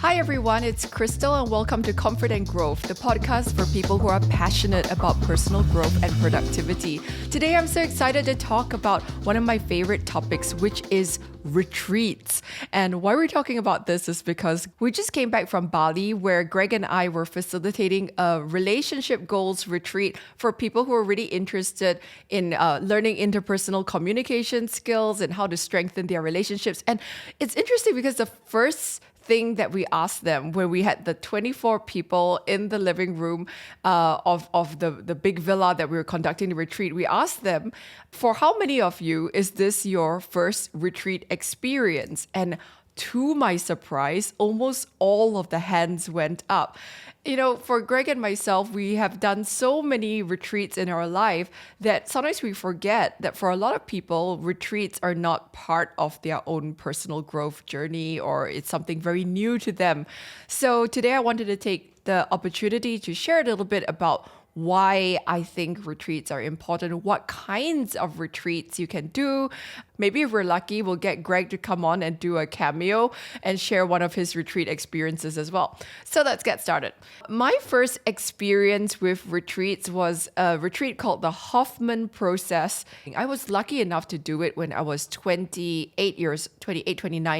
Hi everyone, it's Crystal and welcome to Comfort and Growth, the podcast for people who are passionate about personal growth and productivity. Today I'm so excited to talk about one of my favorite topics, which is retreats. And why we're talking about this is because we just came back from Bali, where Greg and I were facilitating a relationship goals retreat for people who are really interested in learning interpersonal communication skills and how to strengthen their relationships. And it's interesting because the first thing that we asked them when we had the 24 people in the living room of the big villa that we were conducting the retreat, we asked them, for how many of you is this your first retreat experience? And to my surprise, almost all of the hands went up. You know, for Greg and myself, we have done so many retreats in our life that sometimes we forget that for a lot of people, retreats are not part of their own personal growth journey, or it's something very new to them. So today I wanted to take the opportunity to share a little bit about why I think retreats are important, what kinds of retreats you can do. Maybe if we're lucky, we'll get Greg to come on and do a cameo and share one of his retreat experiences as well. So let's get started. My first experience with retreats was a retreat called the Hoffman Process. I was lucky enough to do it when I was 29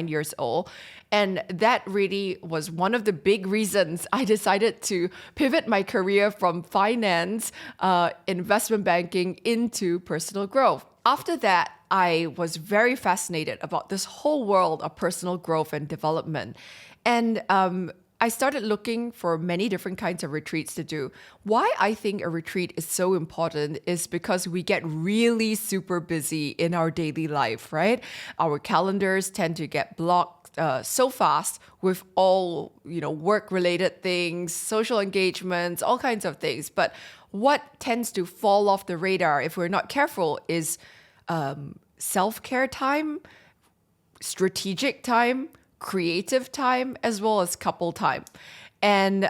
years old. And that really was one of the big reasons I decided to pivot my career from finance, investment banking into personal growth. After that, I was very fascinated about this whole world of personal growth and development. And I started looking for many different kinds of retreats to do. Why I think a retreat is so important is because we get really super busy in our daily life, right? Our calendars tend to get blocked so fast with all, work-related things, social engagements, all kinds of things. But what tends to fall off the radar if we're not careful is self-care time, strategic time, creative time, as well as couple time. And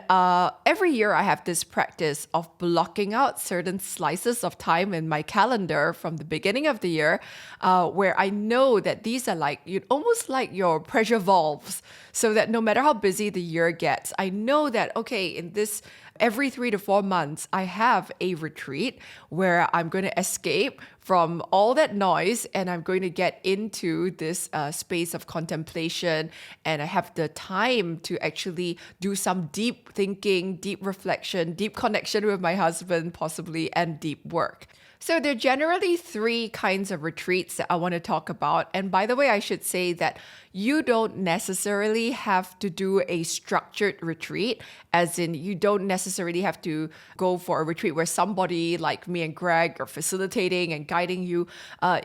every year I have this practice of blocking out certain slices of time in my calendar from the beginning of the year where I know that these are almost like your pressure valves, so that no matter how busy the year gets, I know that, okay, in this every 3 to 4 months, I have a retreat where I'm going to escape from all that noise and I'm going to get into this space of contemplation, and I have the time to actually do some deep thinking, deep reflection, deep connection with my husband possibly, and deep work. So there are generally 3 kinds of retreats that I want to talk about. And by the way, I should say that you don't necessarily have to do a structured retreat, as in you don't necessarily have to go for a retreat where somebody like me and Greg are facilitating and guiding you.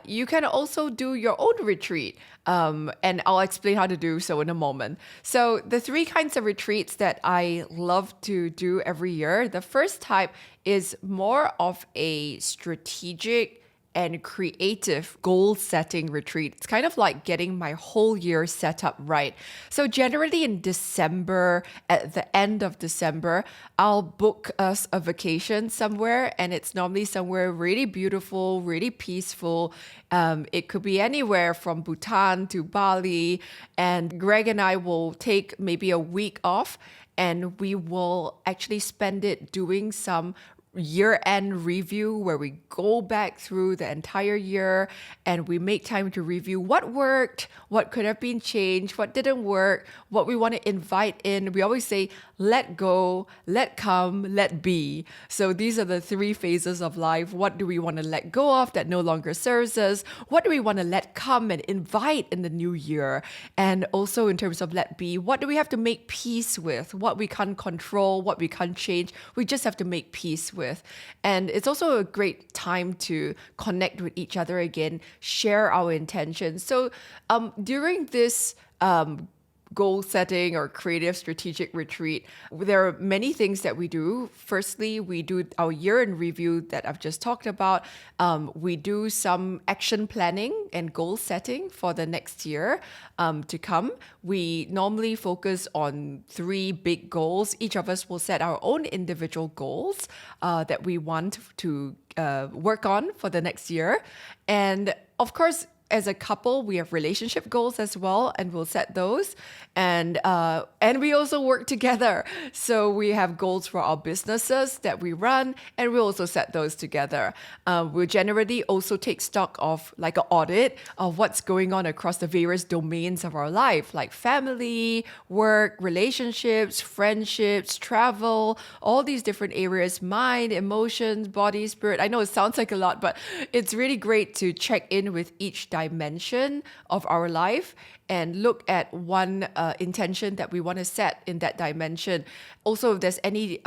You can also do your own retreat. And I'll explain how to do so in a moment. So the 3 kinds of retreats that I love to do every year, the first type is more of a strategic and creative goal setting retreat. It's kind of like getting my whole year set up right. So generally in December, at the end of December, I'll book us a vacation somewhere, and it's normally somewhere really beautiful, really peaceful. It could be anywhere from Bhutan to Bali, and Greg and I will take maybe a week off, and we will actually spend it doing some year-end review where we go back through the entire year and we make time to review what worked, what could have been changed, what didn't work, what we want to invite in. We always say, let go, let come, let be. So these are the 3 phases of life. What do we want to let go of that no longer serves us? What do we want to let come and invite in the new year? And also in terms of let be, what do we have to make peace with? What we can't control, what we can't change, we just have to make peace with. And it's also a great time to connect with each other again, share our intentions. So during this goal setting or creative strategic retreat, there are many things that we do. Firstly, we do our year-end review that I've just talked about. We do some action planning and goal setting for the next year to come. We normally focus on 3 big goals. Each of us will set our own individual goals that we want to work on for the next year. And of course, as a couple, we have relationship goals as well, and we'll set those. And we also work together. So we have goals for our businesses that we run, and we also set those together. We'll generally also take stock of like an audit of what's going on across the various domains of our life, like family, work, relationships, friendships, travel, all these different areas, mind, emotions, body, spirit. I know it sounds like a lot, but it's really great to check in with each dimension of our life and look at one intention that we want to set in that dimension. Also, if there's any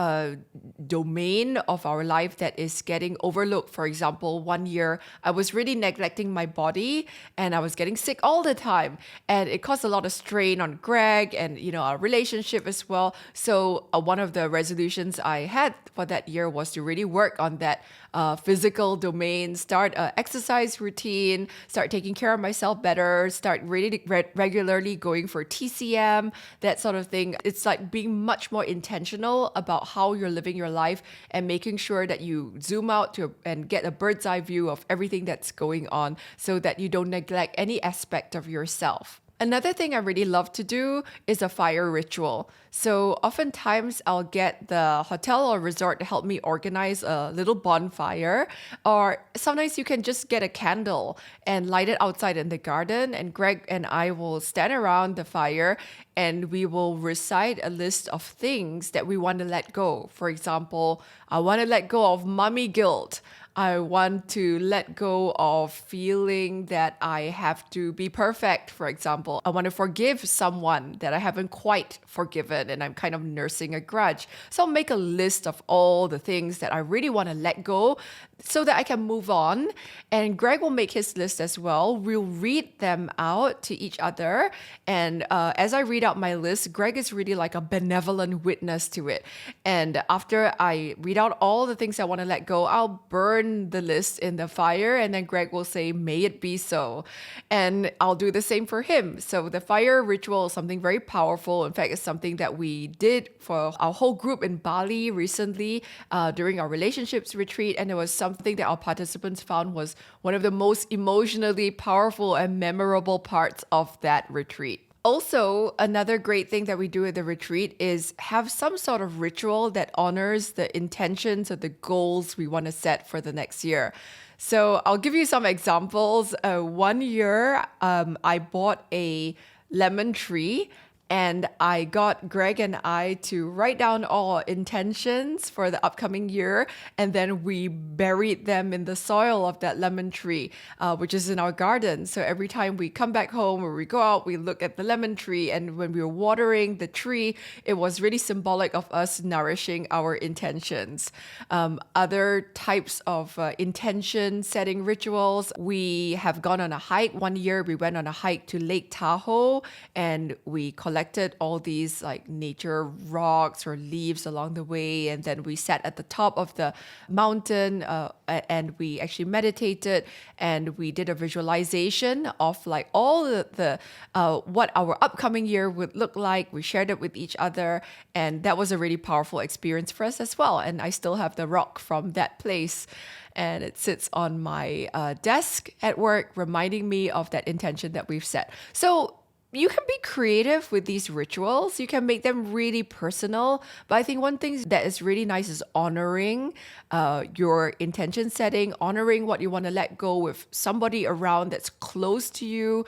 domain of our life that is getting overlooked, for example, one year I was really neglecting my body and I was getting sick all the time, and it caused a lot of strain on Greg and our relationship as well. So one of the resolutions I had for that year was to really work on that physical domain, start an exercise routine, start taking care of myself better, start really regularly going for TCM, that sort of thing. It's like being much more intentional about how you're living your life and making sure that you zoom out and get a bird's eye view of everything that's going on so that you don't neglect any aspect of yourself. Another thing I really love to do is a fire ritual. So oftentimes I'll get the hotel or resort to help me organize a little bonfire, or sometimes you can just get a candle and light it outside in the garden, and Greg and I will stand around the fire and we will recite a list of things that we want to let go. For example, I want to let go of mommy guilt. I want to let go of feeling that I have to be perfect, for example. I want to forgive someone that I haven't quite forgiven and I'm kind of nursing a grudge. So I'll make a list of all the things that I really want to let go so that I can move on. And Greg will make his list as well. We'll read them out to each other. And as I read out my list, Greg is really like a benevolent witness to it. And after I read out all the things I want to let go, I'll burn the list in the fire, and then Greg will say, "May it be so." And I'll do the same for him. So the fire ritual is something very powerful. In fact, it's something that we did for our whole group in Bali recently during our relationships retreat. And it was something that our participants found was one of the most emotionally powerful and memorable parts of that retreat. Also, another great thing that we do at the retreat is have some sort of ritual that honors the intentions or the goals we want to set for the next year. So I'll give you some examples. One year, I bought a lemon tree, and I got Greg and I to write down all our intentions for the upcoming year, and then we buried them in the soil of that lemon tree, which is in our garden. So every time we come back home or we go out, we look at the lemon tree, and when we were watering the tree, it was really symbolic of us nourishing our intentions. Other types of intention setting rituals, we have gone on a hike. One year we went on a hike to Lake Tahoe, and we collected all these like nature rocks or leaves along the way, and then we sat at the top of the mountain and we actually meditated, and we did a visualization of like all the what our upcoming year would look like. We shared it with each other, and that was a really powerful experience for us as well. And I still have the rock from that place, and it sits on my desk at work, reminding me of that intention that we've set. So you can be creative with these rituals. You can make them really personal. But I think one thing that is really nice is honoring your intention setting, honoring what you want to let go with somebody around that's close to you,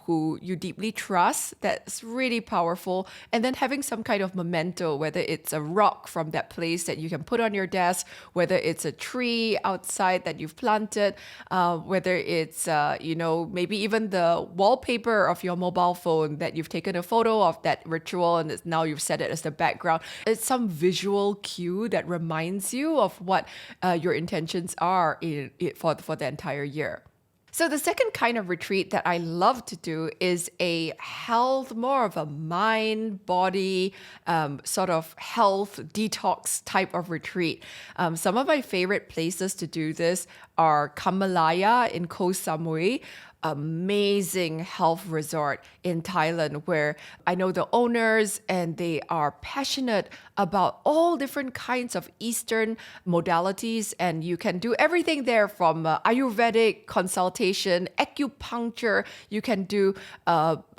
who you deeply trust. That's really powerful. And then having some kind of memento, whether it's a rock from that place that you can put on your desk, whether it's a tree outside that you've planted, whether it's, maybe even the wallpaper of your mobile phone that you've taken a photo of that ritual and now you've set it as the background. It's some visual cue that reminds you of what your intentions are for the entire year. So the second kind of retreat that I love to do is a health, more of a mind, body, sort of health detox type of retreat. Some of my favorite places to do this are Kamalaya in Koh Samui, amazing health resort in Thailand where I know the owners and they are passionate about all different kinds of Eastern modalities, and you can do everything there from Ayurvedic consultation, acupuncture, you can do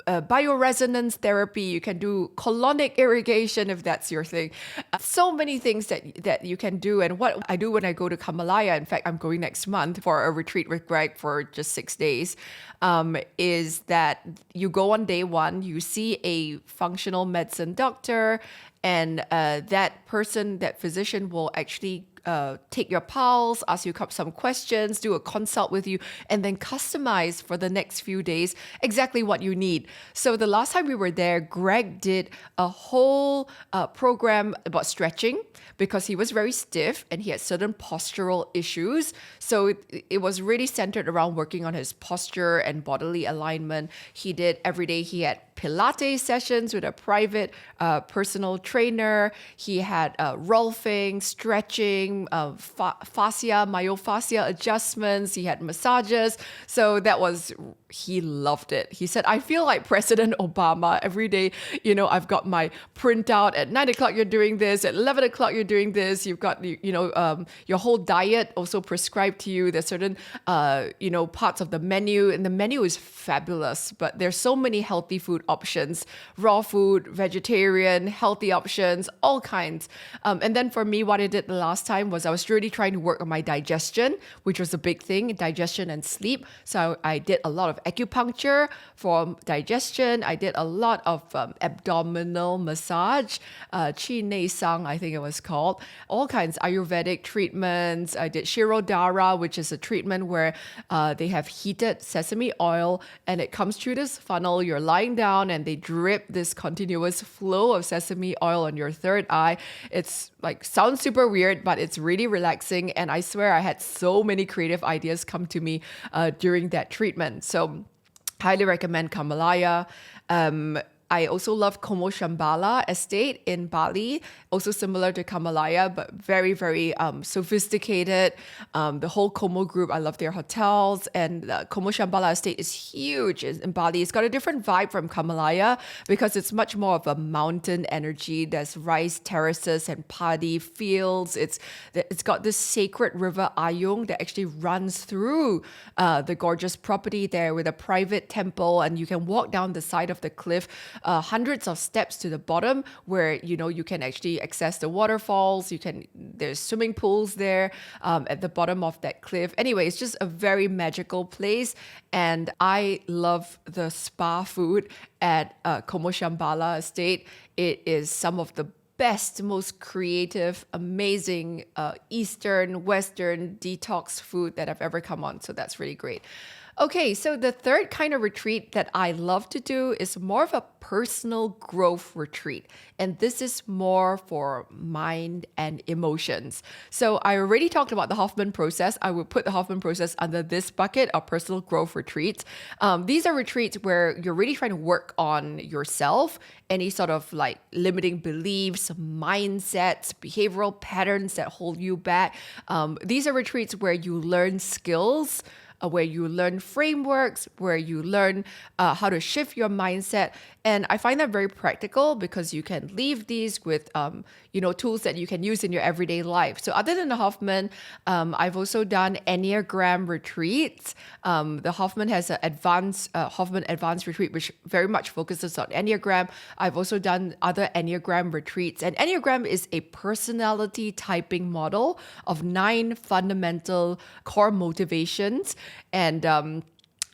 bioresonance therapy, you can do colonic irrigation if that's your thing. So many things that you can do. And what I do when I go to Kamalaya, in fact, I'm going next month for a retreat with Greg for just 6 days, is that you go on day one, you see a functional medicine doctor, and that physician will actually take your pulse, ask you some questions, do a consult with you, and then customize for the next few days exactly what you need. So the last time we were there, Greg did a whole program about stretching because he was very stiff and he had certain postural issues. So it was really centered around working on his posture and bodily alignment. He did every day, he had Pilates sessions with a private personal trainer. He had rolfing, stretching, fascia, myofascia adjustments. He had massages. So he loved it. He said, I feel like President Obama every day. I've got my printout at 9 o'clock, you're doing this. At 11 o'clock, you're doing this. You've got, your whole diet also prescribed to you. There's certain, parts of the menu, and the menu is fabulous, but there's so many healthy food options, raw food, vegetarian, healthy options, all kinds. And then for me, what I did the last time was I was really trying to work on my digestion, which was a big thing, digestion and sleep. So I did a lot of acupuncture for digestion. I did a lot of abdominal massage, Chi Nei Sang, I think it was called, all kinds of Ayurvedic treatments. I did Shirodhara, which is a treatment where they have heated sesame oil and it comes through this funnel. You're lying down and they drip this continuous flow of sesame oil on your third eye. It's sounds super weird, but it's really relaxing. And I swear I had so many creative ideas come to me during that treatment. So highly recommend Kamalaya. I also love Como Shambhala Estate in Bali, also similar to Kamalaya, but very, very sophisticated. The whole Como group, I love their hotels, and Como Shambhala Estate is huge in Bali. It's got a different vibe from Kamalaya because it's much more of a mountain energy. There's rice terraces and paddy fields. It's got this sacred river Ayung that actually runs through the gorgeous property there with a private temple, and you can walk down the side of the cliff, hundreds of steps to the bottom where you can actually access the waterfalls. There's swimming pools there at the bottom of that cliff. Anyway, it's just a very magical place, and I love the spa food at Como Shambhala Estate. It is some of the best, most creative, amazing Eastern, Western detox food that I've ever come on. So that's really great. Okay, so the third kind of retreat that I love to do is more of a personal growth retreat. And this is more for mind and emotions. So I already talked about the Hoffman process. I would put the Hoffman process under this bucket of personal growth retreats. These are retreats where you're really trying to work on yourself, any sort of limiting beliefs, mindsets, behavioral patterns that hold you back. These are retreats where you learn skills, where you learn frameworks, where you learn how to shift your mindset. And I find that very practical because you can leave these with, tools that you can use in your everyday life. So other than the Hoffman, I've also done Enneagram retreats. The Hoffman has an Hoffman Advanced Retreat, which very much focuses on Enneagram. I've also done other Enneagram retreats. And Enneagram is a personality typing model of 9 fundamental core motivations. And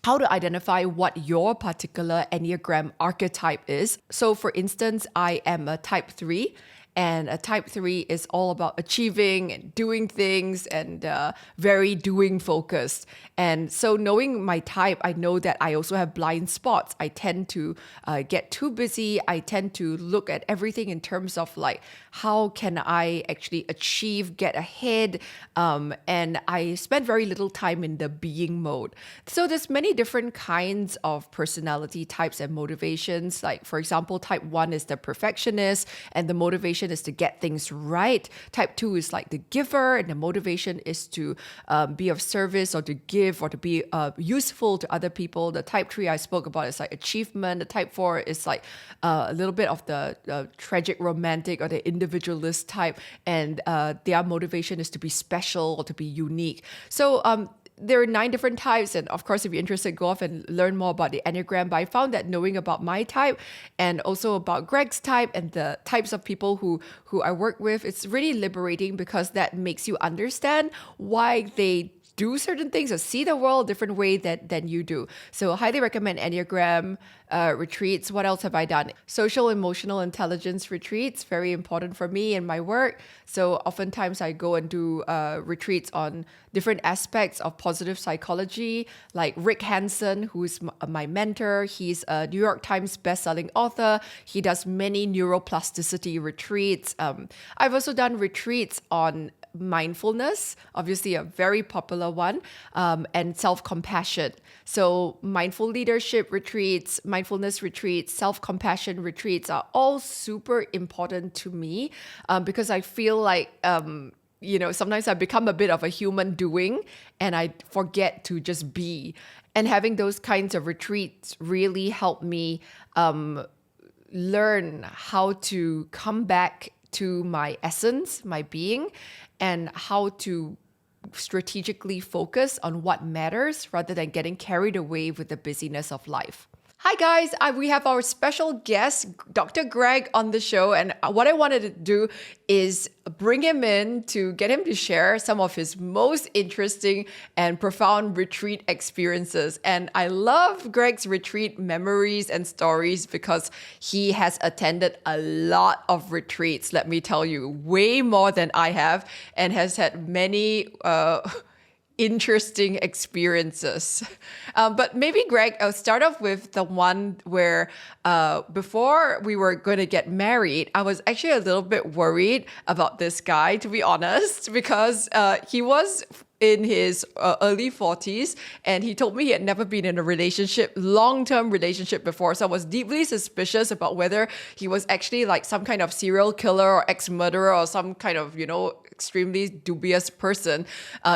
how to identify what your particular Enneagram archetype is. So for instance, I am a type 3. And a type 3 is all about achieving and doing things and very doing focused. And so knowing my type, I know that I also have blind spots. I tend to get too busy. I tend to look at everything in terms of how can I actually achieve, get ahead. And I spend very little time in the being mode. So there's many different kinds of personality types and motivations. Like for example, type 1 is the perfectionist, and the motivation motivation is to get things right. Type 2 is like the giver, and the motivation is to be of service or to give or to be useful to other people. The type 3 I spoke about is like achievement. The type 4 is like a little bit of the tragic romantic or the individualist type, and their motivation is to be special or to be unique. So there are 9 different types, and of course, if you're interested, go off and learn more about the Enneagram. But I found that knowing about my type and also about Greg's type and the types of people who I work with, it's really liberating, because that makes you understand why they do certain things or see the world a different way than you do. So I highly recommend Enneagram retreats. What else have I done? Social emotional intelligence retreats, very important for me in my work. So oftentimes I go and do retreats on different aspects of positive psychology, like Rick Hansen, who's my mentor. He's a New York Times bestselling author. He does many neuroplasticity retreats. I've also done retreats on mindfulness, obviously a very popular one, and self-compassion. So mindful leadership retreats, mindfulness retreats, self-compassion retreats are all super important to me, because I feel like, sometimes I become a bit of a human doing and I forget to just be. And having those kinds of retreats really help me learn how to come back to my essence, my being, and how to strategically focus on what matters rather than getting carried away with the busyness of life. Hi guys, we have our special guest, Dr. Greg, on the show, and what I wanted to do is bring him in to get him to share some of his most interesting and profound retreat experiences. And I love Greg's retreat memories and stories because he has attended a lot of retreats, let me tell you, way more than I have, and has had many interesting experiences. But maybe, Greg, I'll start off with the one where before we were going to get married, I was actually a little bit worried about this guy, to be honest, because he was in his early 40s, and he told me he had never been in a relationship, long-term relationship before. So I was deeply suspicious about whether he was actually like some kind of serial killer or ex-murderer or some kind of, extremely dubious person.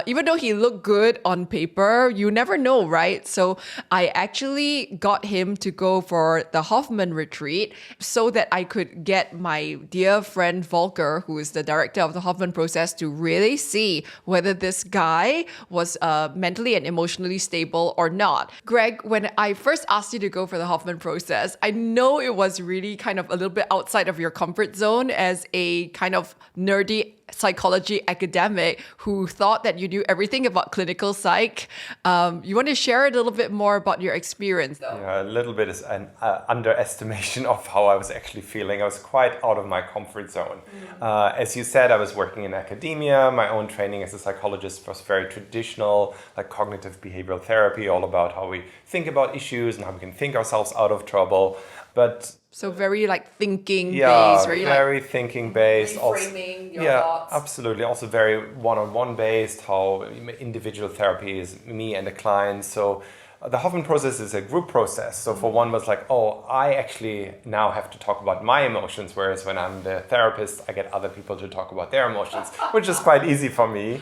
Even though he looked good on paper, you never know, right? So I actually got him to go for the Hoffman retreat so that I could get my dear friend Volker, who is the director of the Hoffman process, to really see whether this guy was mentally and emotionally stable or not. Greg, when I first asked you to go for the Hoffman process, I know it was really kind of a little bit outside of your comfort zone as a kind of nerdy psychology academic who thought that you knew everything about clinical psych. You want to share a little bit more about your experience, though? Yeah, a little bit is an underestimation of how I was actually feeling. I was quite out of my comfort zone. As you said, I was working in academia. My own training as a psychologist was very traditional, like cognitive behavioral therapy, all about how we think about issues and how we can think ourselves out of trouble. But so very like thinking based, very thinking based. Reframing your thoughts. Absolutely. Also very one-on-one based, how individual therapy is me and the client. So the Hoffman process is a group process. So for one was like, oh, I actually now have to talk about my emotions, whereas when I'm the therapist, I get other people to talk about their emotions, which is quite easy for me.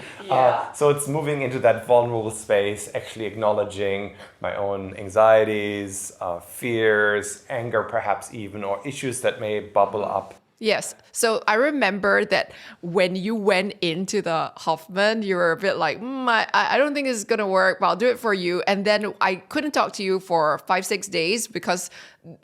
So it's moving into that vulnerable space, actually acknowledging my own anxieties, fears, anger perhaps even, or issues that may bubble up. Yes. So I remember that when you went into the Hoffman, you were a bit like, I don't think this is going to work, but I'll do it for you. And then I couldn't talk to you for 5-6 days because,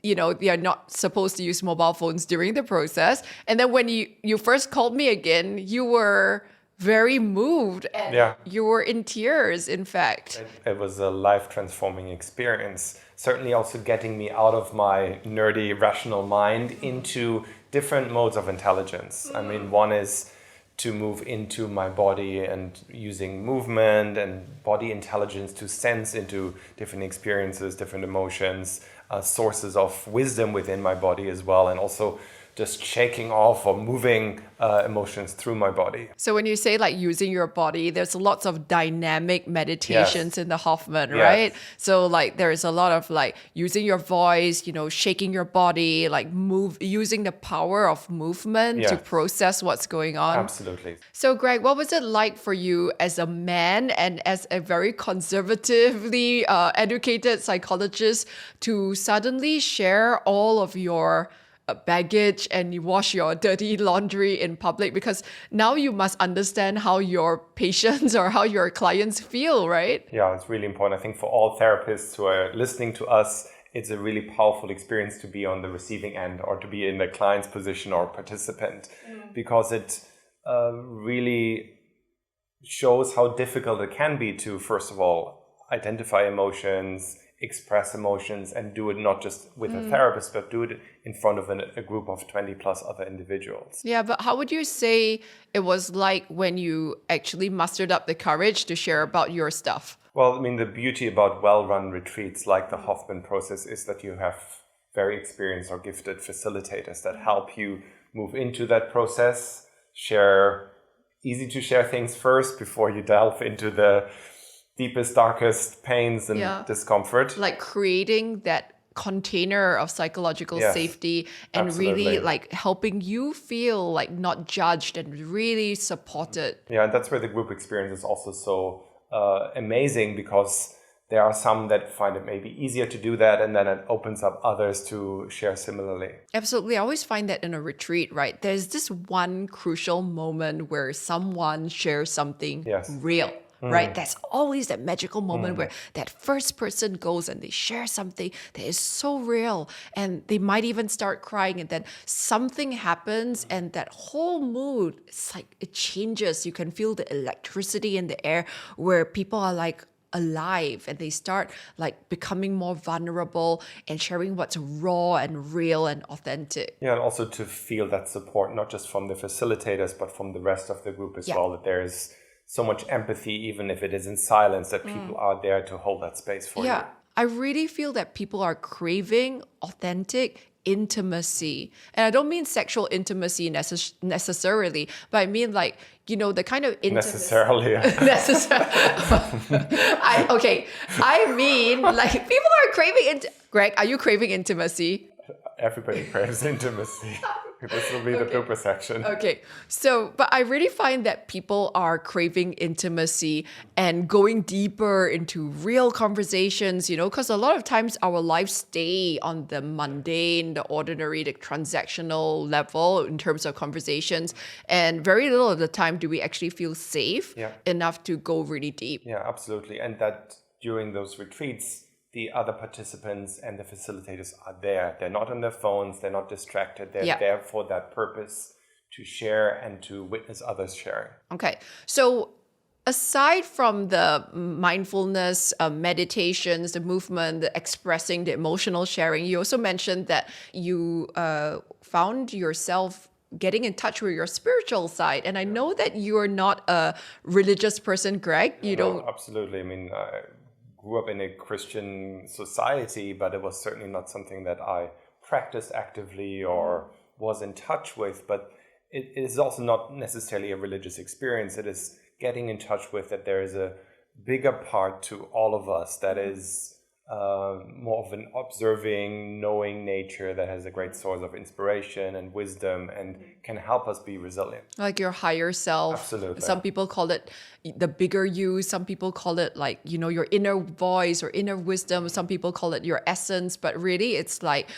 they are not supposed to use mobile phones during the process. And then when you first called me again, you were very moved and you were in tears, in fact. It was a life-transforming experience. Certainly also getting me out of my nerdy, rational mind into different modes of intelligence. I mean, one is to move into my body and using movement and body intelligence to sense into different experiences, different emotions, sources of wisdom within my body as well, and also just shaking off or moving emotions through my body. So when you say like using your body, there's lots of dynamic meditations Yes. in the Hoffman, Yes. right? So like there's a lot of like using your voice, shaking your body, like using the power of movement to Yes. process what's going on. Absolutely. So Greg, what was it like for you as a man and as a very conservatively educated psychologist to suddenly share all of your baggage and you wash your dirty laundry in public? Because now you must understand how your patients or how your clients feel, right? Yeah, it's really important. I think for all therapists who are listening to us, it's a really powerful experience to be on the receiving end or to be in the client's position or participant, because it really shows how difficult it can be to, first of all, identify emotions, express emotions, and do it not just with a therapist, but do it in front of a group of 20 plus other individuals. Yeah, but how would you say it was like when you actually mustered up the courage to share about your stuff? Well, I mean, the beauty about well-run retreats like the Hoffman process is that you have very experienced or gifted facilitators that help you move into that process, easy to share things first before you delve into the deepest, darkest pains and discomfort. Like creating that container of psychological safety and absolutely. really like helping you feel like not judged and really supported. Yeah, and that's where the group experience is also so amazing, because there are some that find it maybe easier to do that, and then it opens up others to share similarly. Absolutely. I always find that in a retreat, right? There's this one crucial moment where someone shares something real. Right? That's always that magical moment where that first person goes and they share something that is so real, and they might even start crying, and then something happens and that whole mood, it's like it changes. You can feel the electricity in the air where people are like alive and they start like becoming more vulnerable and sharing what's raw and real and authentic. Yeah, and also to feel that support, not just from the facilitators, but from the rest of the group as well, that there is so much empathy, even if it is in silence, that people are there to hold that space for you. Yeah, I really feel that people are craving authentic intimacy. And I don't mean sexual intimacy necessarily, but I mean like, the kind of intimacy. Necessarily. I mean like people are craving Greg, are you craving intimacy? Everybody craves intimacy. This will be the blooper section. Okay. So, but I really find that people are craving intimacy and going deeper into real conversations, because a lot of times our lives stay on the mundane, the ordinary, the transactional level in terms of conversations. And very little of the time do we actually feel safe enough to go really deep. Yeah, absolutely. And that during those retreats, the other participants and the facilitators are there. They're not on their phones. They're not distracted. They're there for that purpose, to share and to witness others sharing. Okay. So aside from the mindfulness, meditations, the movement, the expressing, the emotional sharing, you also mentioned that you found yourself getting in touch with your spiritual side. And I know that you are not a religious person, Greg. No, absolutely. I mean, I grew up in a Christian society, but it was certainly not something that I practiced actively or was in touch with. But it is also not necessarily a religious experience. It is getting in touch with that there is a bigger part to all of us that is more of an observing, knowing nature that has a great source of inspiration and wisdom and can help us be resilient. Like your higher self. Absolutely. Some people call it the bigger you. Some people call it like, your inner voice or inner wisdom. Some people call it your essence. But really, it's like,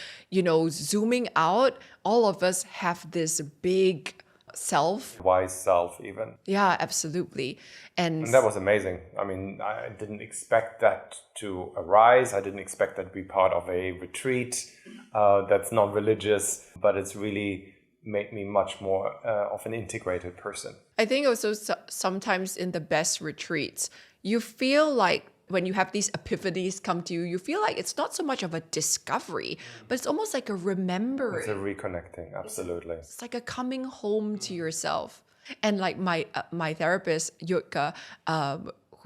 zooming out, all of us have this big self. Wise self, even. Yeah, absolutely. And that was amazing. I mean, I didn't expect that to arise. I didn't expect that to be part of a retreat that's not religious, but it's really made me much more of an integrated person. I think also sometimes in the best retreats, you feel like when you have these epiphanies come to you, you feel like it's not so much of a discovery, but it's almost like a remembering. It's a reconnecting, absolutely. It's like a coming home to yourself. And like my therapist, Yutka,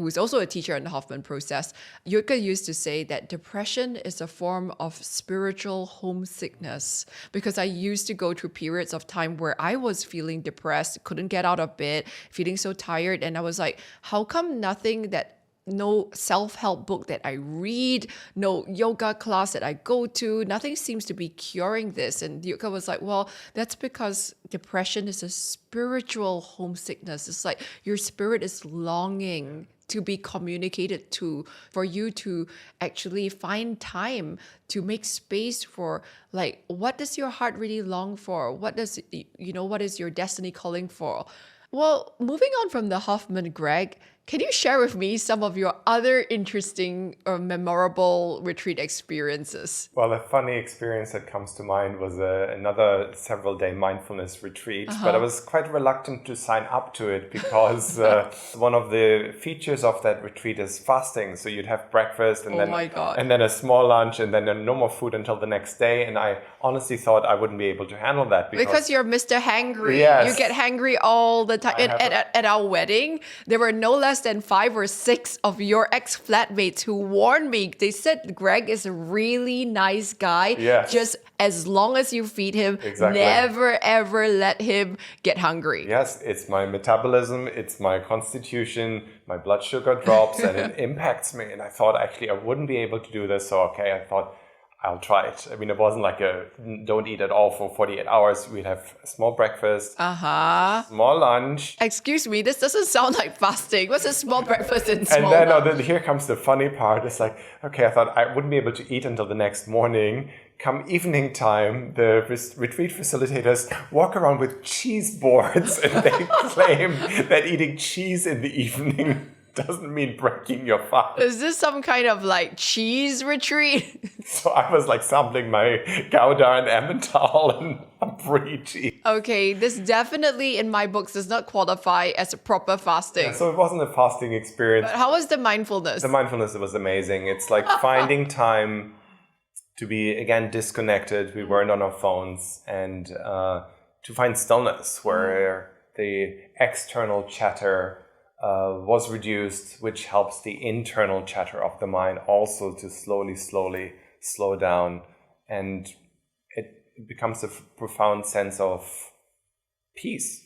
who is also a teacher in the Hoffman process, Yuka used to say that depression is a form of spiritual homesickness, because I used to go through periods of time where I was feeling depressed, couldn't get out of bed, feeling so tired. And I was like, how come no self-help book that I read, no yoga class that I go to, nothing seems to be curing this? And Yuka was like, well, that's because depression is a spiritual homesickness. It's like your spirit is longing to be communicated to, for you to actually find time to make space for, like, what does your heart really long for? What is your destiny calling for? Well, moving on from the Hoffman, Greg, can you share with me some of your other interesting or memorable retreat experiences? Well, a funny experience that comes to mind was another several-day mindfulness retreat, but I was quite reluctant to sign up to it because one of the features of that retreat is fasting. So you'd have breakfast and then a small lunch and then no more food until the next day. And I honestly thought I wouldn't be able to handle that. Because you're Mr. Hangry. Yes. You get hangry all the time. At our wedding, there were no less than 5 or 6 of your ex-flatmates who warned me. They said Greg is a really nice guy. Yes. Just as long as you feed him, Exactly. never ever let him get hungry. Yes, it's my metabolism, it's my constitution, my blood sugar drops and it impacts me. And I thought actually I wouldn't be able to do this. So, okay, I thought I'll try it. I mean, it wasn't like a don't eat at all for 48 hours. We'd have a small breakfast, small lunch. Excuse me, this doesn't sound like fasting. What's a small breakfast and And small then lunch? here comes the funny part. It's like, okay, I thought I wouldn't be able to eat until the next morning. Come evening time, the retreat facilitators walk around with cheese boards and they claim that eating cheese in the evening doesn't mean breaking your fast. Is this some kind of like cheese retreat? So I was like sampling my Gouda and Emmental and brie cheese. Okay, this definitely in my books does not qualify as a proper fasting. Yeah, so it wasn't a fasting experience. But how was the mindfulness? The mindfulness was amazing. It's like finding time to be, again, disconnected. We weren't on our phones and to find stillness where the external chatter was reduced, which helps the internal chatter of the mind also to slowly slow down. And it becomes a profound sense of peace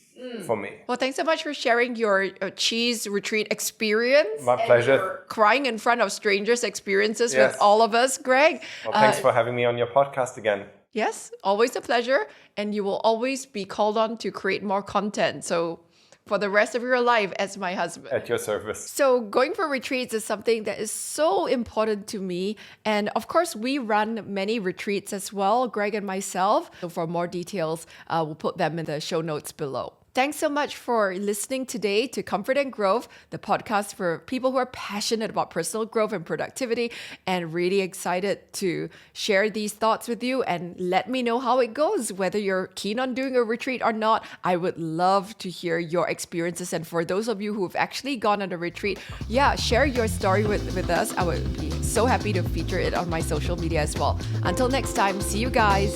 for me. Well, thanks so much for sharing your cheese retreat experience. My pleasure. Your crying in front of strangers experiences Yes. with all of us, Greg. Well, thanks for having me on your podcast again. Yes, always a pleasure. And you will always be called on to create more content. So for the rest of your life as my husband. At your service. So going for retreats is something that is so important to me. And of course, we run many retreats as well, Greg and myself. So for more details, we'll put them in the show notes below. Thanks so much for listening today to Comfort and Growth, the podcast for people who are passionate about personal growth and productivity, and really excited to share these thoughts with you and let me know how it goes, whether you're keen on doing a retreat or not. I would love to hear your experiences. And for those of you who have actually gone on a retreat, share your story with us. I would be so happy to feature it on my social media as well. Until next time, see you guys.